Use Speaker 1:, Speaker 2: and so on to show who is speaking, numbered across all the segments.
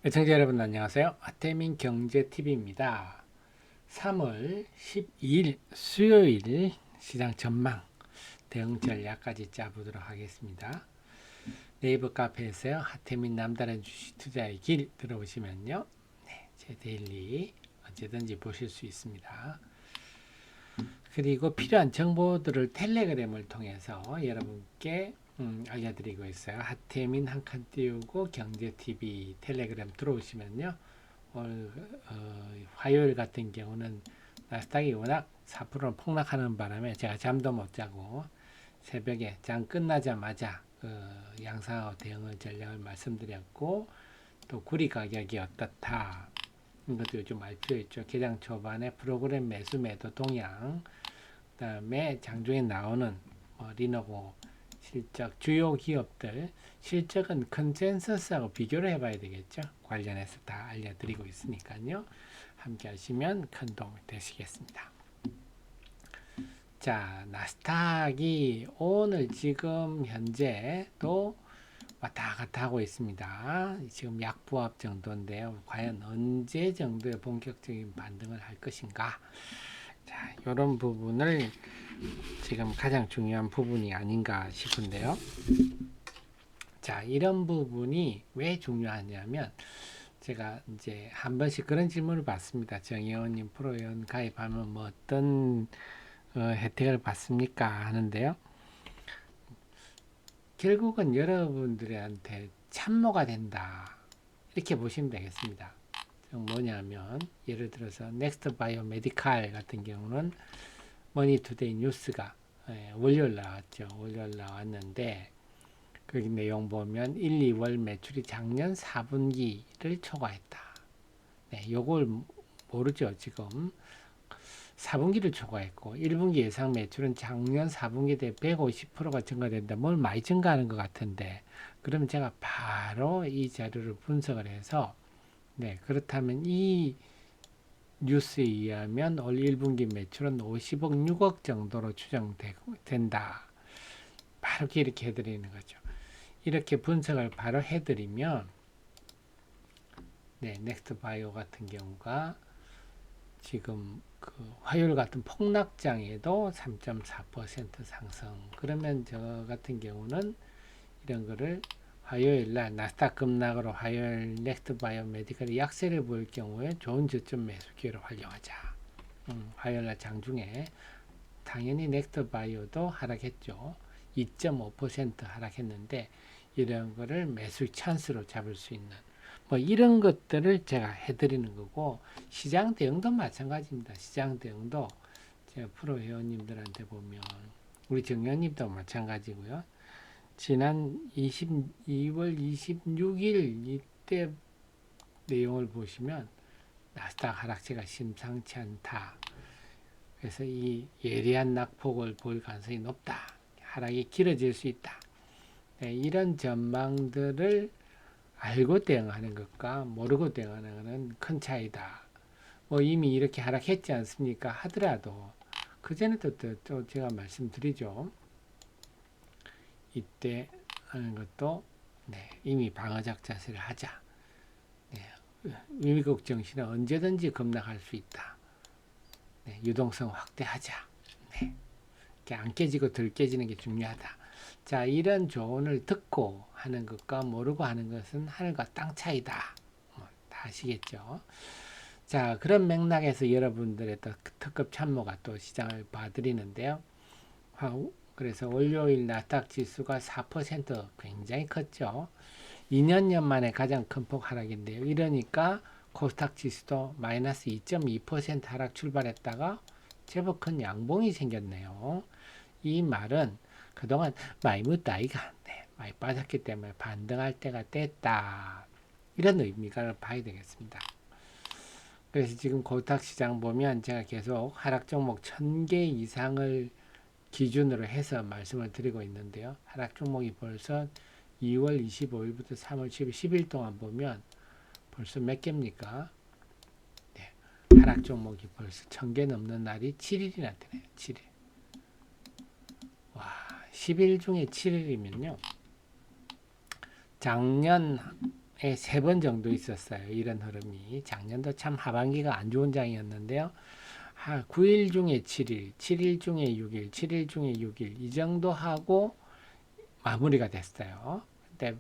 Speaker 1: 시청자 여러분 안녕하세요. 아태민 경제TV입니다. 3월 12일 수요일 시장 전망 대응 전략까지 짜보도록 하겠습니다. 네이버 카페에서요. 하태민 남다른 주식 투자의 길 들어오시면요. 네, 제 데일리 언제든지 보실 수 있습니다. 그리고 필요한 정보들을 텔레그램을 통해서 여러분께 알려드리고 있어요. 하태민 한 칸 띄우고 경제TV 텔레그램 들어오시면요. 화요일 같은 경우는 나스닥이 워낙 4%는 폭락하는 바람에 제가 잠도 못 자고 새벽에 장 끝나자마자 양상하고 대응을 전략을 말씀드렸고, 또 구리 가격이 어떻다 이것도 요즘 알 필요 있죠. 개장 초반에 프로그램 매수 매도 동향, 그 다음에 장중에 나오는 리노고 실적, 주요 기업들 실적은 컨센서스하고 비교를 해봐야 되겠죠. 관련해서 다 알려드리고 있으니까요. 함께 하시면 큰 도움이 되시겠습니다. 자, 나스닥이 오늘 지금 현재 또 왔다 갔다 하고 있습니다. 지금 약보합 정도인데요. 과연 언제 정도의 본격적인 반등을 할 것인가? 자, 이런 부분을 지금 가장 중요한 부분이 아닌가 싶은데요. 자, 이런 부분이 왜 중요하냐면, 제가 이제 한 번씩 그런 질문을 받습니다. 정의원님 프로회원 가입하면 뭐 어떤 혜택을 받습니까? 하는데요. 결국은 여러분들한테 참모가 된다. 이렇게 보시면 되겠습니다. 뭐냐면, 예를 들어서 넥스트 바이오 메디칼 같은 경우는 머니투데이 뉴스가 월요일 나왔죠. 월요일 나왔는데 거기 내용 보면 1, 2월 매출이 작년 4분기를 초과했다. 네, 요걸 모르죠. 지금 4분기를 초과했고 1분기 예상 매출은 작년 4분기 대 150%가 증가된다. 뭘 많이 증가하는 것 같은데, 그러면 제가 바로 이 자료를 분석을 해서, 네, 그렇다면 이 뉴스에 의하면 올 1분기 매출은 50억 6억 정도로 추정된다. 바로 이렇게 해드리는 거죠. 이렇게 분석을 바로 해드리면, 네, 넥스트 바이오 같은 경우가 지금 그 화요일 같은 폭락장에도 3.4% 상승. 그러면 저 같은 경우는 이런 거를 화요일 날 나스닥 급락으로 화요일 넥스트 바이오 메디컬이 약세를 보일 경우에 좋은 저점 매수 기회를 활용하자. 화요일 날 장중에 당연히 넥스트 바이오도 하락했죠. 2.5% 하락했는데 이런 거를 매수 찬스로 잡을 수 있는 뭐 이런 것들을 제가 해드리는 거고, 시장 대응도 마찬가지입니다. 시장 대응도 제가 프로 회원님들한테 보면, 우리 정연님도 마찬가지고요. 지난 2월 26일 이때 내용을 보시면 나스닥 하락세가 심상치 않다. 그래서 이 예리한 낙폭을 보일 가능성이 높다. 하락이 길어질 수 있다. 네, 이런 전망들을 알고 대응하는 것과 모르고 대응하는 것은 큰 차이다. 뭐 이미 이렇게 하락했지 않습니까? 하더라도 그 전에도 또 제가 말씀드리죠. 이때 하는 것도, 네, 이미 방어적 자세를 하자. 네, 미국 정신은 언제든지 급락할 수 있다. 네, 유동성 확대하자. 네, 안 깨지고 덜 깨지는 게 중요하다. 자, 이런 조언을 듣고 하는 것과 모르고 하는 것은 하늘과 땅 차이다. 다 아시겠죠? 자, 그런 맥락에서 여러분들의 또 특급 참모가 또 시장을 봐드리는데요. 그래서 월요일 나스닥 지수가 4% 굉장히 컸죠. 2년 만에 가장 큰 폭 하락인데요. 이러니까 코스닥 지수도 마이너스 2.2% 하락 출발했다가 제법 큰 양봉이 생겼네요. 이 말은 그동안 많이 묻다이가, 네, 많이 빠졌기 때문에 반등할 때가 됐다. 이런 의미가 봐야 되겠습니다. 그래서 지금 코스닥 시장 보면 제가 계속 하락 종목 1000개 이상을 기준으로 해서 말씀을 드리고 있는데요. 하락 종목이 벌써 2월 25일부터 3월 10일 동안 보면 벌써 몇 개입니까? 네, 하락 종목이 벌써 1000개 넘는 날이 7일이나 되네요. 7일. 와, 10일 중에 7일이면요. 작년 세 번 정도 있었어요. 이런 흐름이. 작년도 참 하반기가 안 좋은 장이었는데요. 9일 중에 7일, 7일 중에 6일, 7일 중에 6일 이 정도 하고 마무리가 됐어요. 근데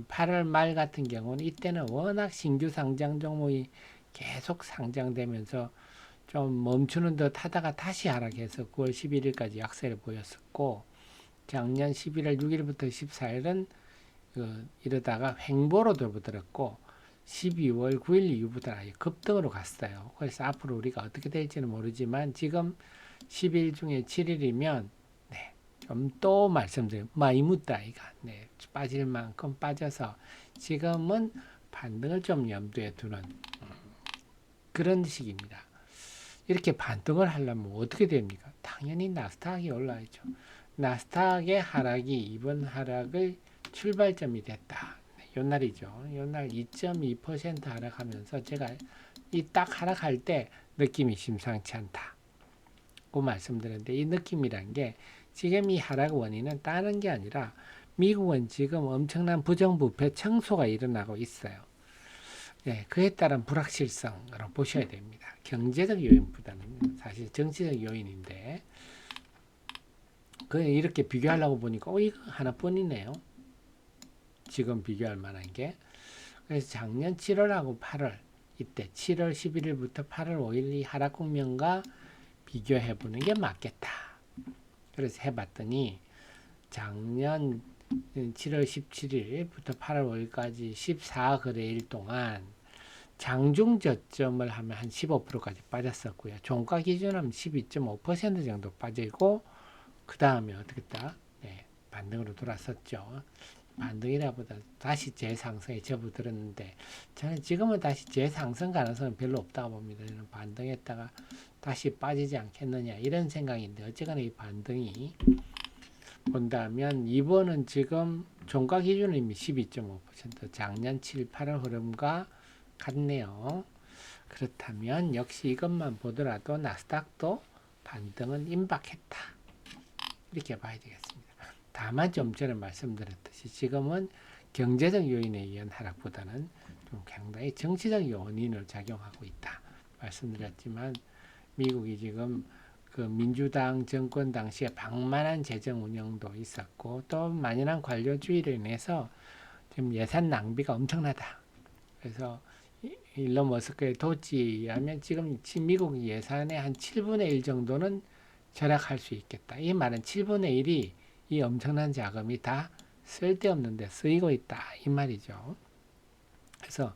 Speaker 1: 8월 말 같은 경우는 이때는 워낙 신규 상장 종목이 계속 상장되면서 좀 멈추는 듯 하다가 다시 하락해서 9월 11일까지 약세를 보였었고, 작년 11월 6일부터 14일은 이러다가 횡보로 돌아들었고 12월 9일 이후부터는 아예 급등으로 갔어요. 그래서 앞으로 우리가 어떻게 될지는 모르지만 지금 10일 중에 7일이면 좀 또 말씀드려요. 많이 묻다 이가. 빠질 만큼 빠져서 지금은 반등을 좀 염두에 두는 그런 식입니다. 이렇게 반등을 하려면 어떻게 됩니까? 당연히 나스닥이 올라야죠. 나스닥의 하락이 이번 하락을 출발점이 됐다. 요날이죠. 요날 2.2% 하락하면서 제가 이 딱 하락할 때 느낌이 심상치 않다. 고 말씀드렸는데 이 느낌이란 게 지금 이 하락 원인은 다른 게 아니라 미국은 지금 엄청난 부정부패 청소가 일어나고 있어요. 그에 따른 불확실성으로 보셔야 됩니다. 경제적 요인보다는 사실 정치적 요인인데 이렇게 비교하려고 보니까 이거 하나뿐이네요. 지금 비교할 만한 게. 그래서 작년 7월하고 8월 이때 7월 11일부터 8월 5일 이 하락 국면과 비교해 보는 게 맞겠다. 그래서 해봤더니 작년 7월 17일부터 8월 5일까지 14거래일 동안 장중 저점을 하면 한 15%까지 빠졌었고요. 종가 기준하면 12.5% 정도 빠지고 그 다음에 어떻게 했다? 반등으로 돌았었죠. 반등이라보다 다시 재상승에 접어들었는데 저는 지금은 다시 재상승 가능성은 별로 없다고 봅니다. 저는 반등했다가 다시 빠지지 않겠느냐 이런 생각인데 어쨌거나 이 반등이 본다면 이번은 지금 종가 기준은 이미 12.5% 작년 7, 8월 흐름과 같네요. 그렇다면 역시 이것만 보더라도 나스닥도 반등은 임박했다. 이렇게 봐야 되겠습니다. 다만 좀 전에 말씀드렸듯이 지금은 경제적 요인에 의한 하락보다는 좀 상당히 정치적 요인으로 작용하고 있다. 말씀드렸지만 미국이 지금 그 민주당 정권 당시에 방만한 재정 운영도 있었고 또 만연한 관료주의로 인해서 지금 예산 낭비가 엄청나다. 그래서 일론 머스크의 도지에 의하면 지금 미국 예산의 한 7분의 1 정도는 절약할 수 있겠다. 이 말은 7분의 1이 이 엄청난 자금이 다 쓸데없는 데 쓰이고 있다. 이 말이죠. 그래서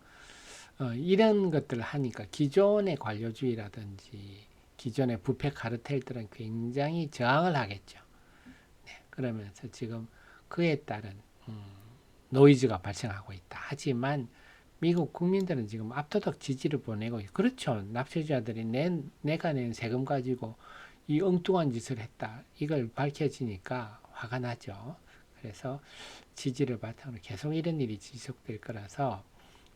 Speaker 1: 이런 것들을 하니까 기존의 관료주의라든지 기존의 부패 카르텔들은 굉장히 저항을 하겠죠. 그러면서 지금 그에 따른 노이즈가 발생하고 있다. 하지만 미국 국민들은 지금 압도적 지지를 보내고 그렇죠. 납세자들이 내가 낸 세금 가지고 이 엉뚱한 짓을 했다. 이걸 밝혀지니까 화가 나죠. 그래서 지지를 바탕으로 계속 이런 일이 지속될 거라서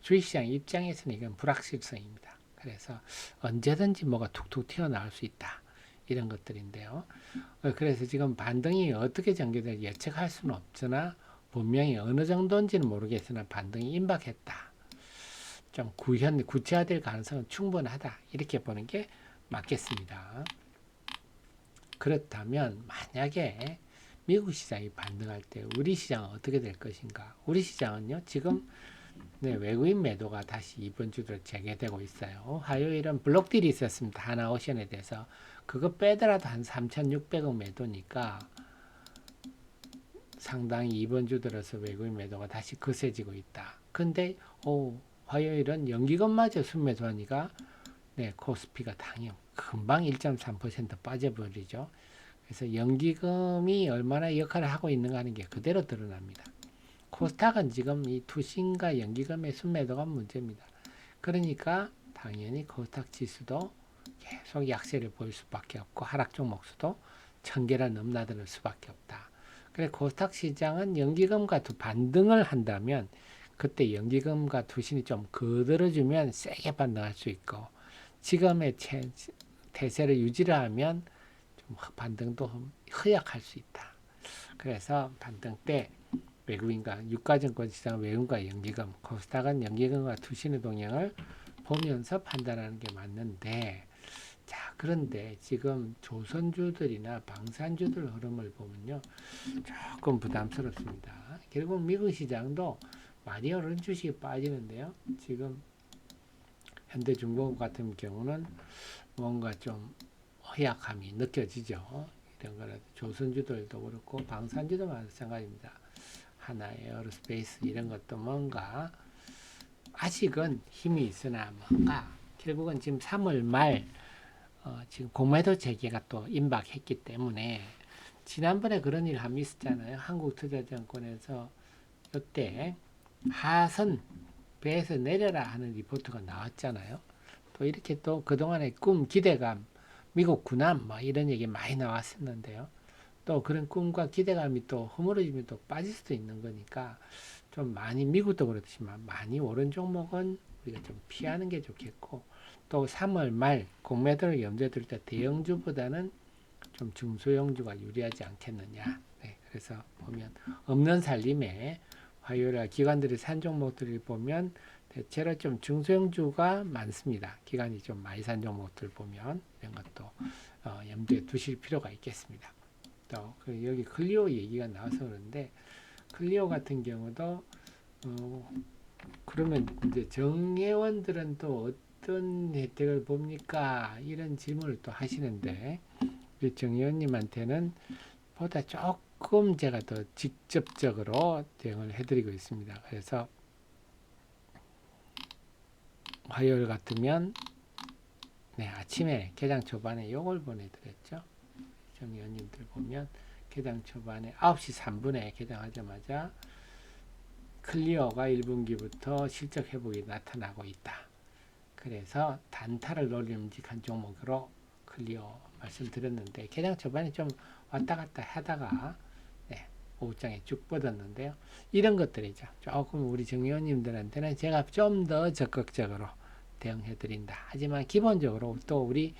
Speaker 1: 주식시장 입장에서는 이건 불확실성입니다. 그래서 언제든지 뭐가 툭툭 튀어나올 수 있다. 이런 것들인데요. 그래서 지금 반등이 어떻게 전개될지 예측할 수는 없으나 분명히 어느 정도인지는 모르겠으나 반등이 임박했다. 좀 구체화될 가능성은 충분하다. 이렇게 보는 게 맞겠습니다. 그렇다면 만약에 미국 시장이 반등할 때 우리 시장은 어떻게 될 것인가? 우리 시장은요. 지금 외국인 매도가 다시 이번 주로 재개되고 있어요. 화요일은 블록딜이 있었습니다. 하나오션에 대해서. 그거 빼더라도 한 3,600억 매도니까 상당히 이번 주 들어서 외국인 매도가 다시 거세지고 있다. 근데 화요일은 연기금마저 순매도하니까 코스피가 당연 금방 1.3% 빠져버리죠. 그래서 연기금이 얼마나 역할을 하고 있는가 하는 게 그대로 드러납니다. 코스닥은 지금 이 투신과 연기금의 순매도가 문제입니다. 그러니까 당연히 코스닥 지수도 계속 약세를 보일 수밖에 없고 하락 종목 수도 1000개를 넘나들 수밖에 없다. 그래 코스닥 시장은 연기금과 반등을 한다면 그때 연기금과 투신이 좀 거들어주면 세게 반등할 수 있고 지금의 태세를 유지를 하면 좀 반등도 허약할 수 있다. 그래서 반등 때 외국인과 유가증권 시장 외국인과 연기금, 코스닥은 연기금과 투신의 동향을 보면서 판단하는 게 맞는데, 자, 그런데 지금 조선주들이나 방산주들 흐름을 보면요, 조금 부담스럽습니다. 결국 미국 시장도 많이 오른 주식이 빠지는데요. 지금 현대중공업 같은 경우는 뭔가 좀 허약함이 느껴지죠. 이런 거는 조선주들도 그렇고 방산주도 마찬가지입니다. 하나 에어로스페이스 이런 것도 뭔가 아직은 힘이 있으나 뭔가 결국은 지금 3월 말 지금 공매도 재개가 또 임박했기 때문에 지난번에 그런 일 한번 있었잖아요. 한국투자증권에서 이때 하선 배에서 내려라 하는 리포트가 나왔잖아요. 또 이렇게 또 그동안의 꿈, 기대감, 미국 군함 뭐 이런 얘기 많이 나왔었는데요. 또 그런 꿈과 기대감이 또 허물어지면 또 빠질 수도 있는 거니까 좀 많이 미국도 그렇지만 많이 오른 종목은 우리가 좀 피하는 게 좋겠고 또 3월 말 공매도를 염두에 둘 때 대형주보다는 좀 중소형주가 유리하지 않겠느냐. 네, 그래서 보면 없는 살림에 화요일 기관들이 산 종목들을 보면 대체로 좀 중소형주가 많습니다. 기관이 좀 많이 산 종목들 보면 이런 것도 염두에 두실 필요가 있겠습니다. 또 여기 클리오 얘기가 나와서 그런데 클리오 같은 경우도 그러면 이제 정회원들은 또 어떤 혜택을 봅니까? 이런 질문을 또 하시는데 우리 정회원님한테는 보다 조금 제가 더 직접적으로 대응을 해드리고 있습니다. 그래서 화요일 같으면 네, 아침에 개장 초반에 요걸 보내드렸죠. 정의원님들 보면 개장 초반에 9시 3분에 개장하자마자 클리어가 1분기부터 실적 회복이 나타나고 있다. 그래서 단타를 노림직한 종목으로 클리어 말씀드렸는데 개장 초반에 좀 왔다 갔다 하다가 네, 오후장에 쭉 뻗었는데요. 이런 것들이죠. 조금 우리 정의원님들한테는 제가 좀 더 적극적으로 대응해드린다. 하지만 기본적으로 또 우리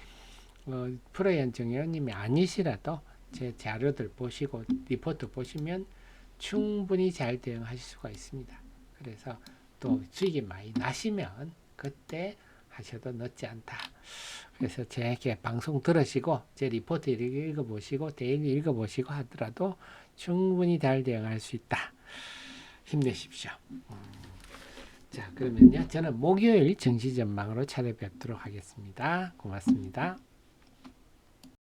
Speaker 1: 프로연 정의원님이 아니시라도 제 자료들 보시고 리포트 보시면 충분히 잘 대응하실 수가 있습니다. 그래서 또 수익이 많이 나시면 그때 하셔도 늦지 않다. 그래서 제 방송 들으시고 제 리포트 읽어보시고 데일리 읽어보시고 하더라도 충분히 잘 대응할 수 있다. 힘내십시오. 자, 그러면요. 저는 목요일 정시전망으로 찾아뵙도록 하겠습니다. 고맙습니다.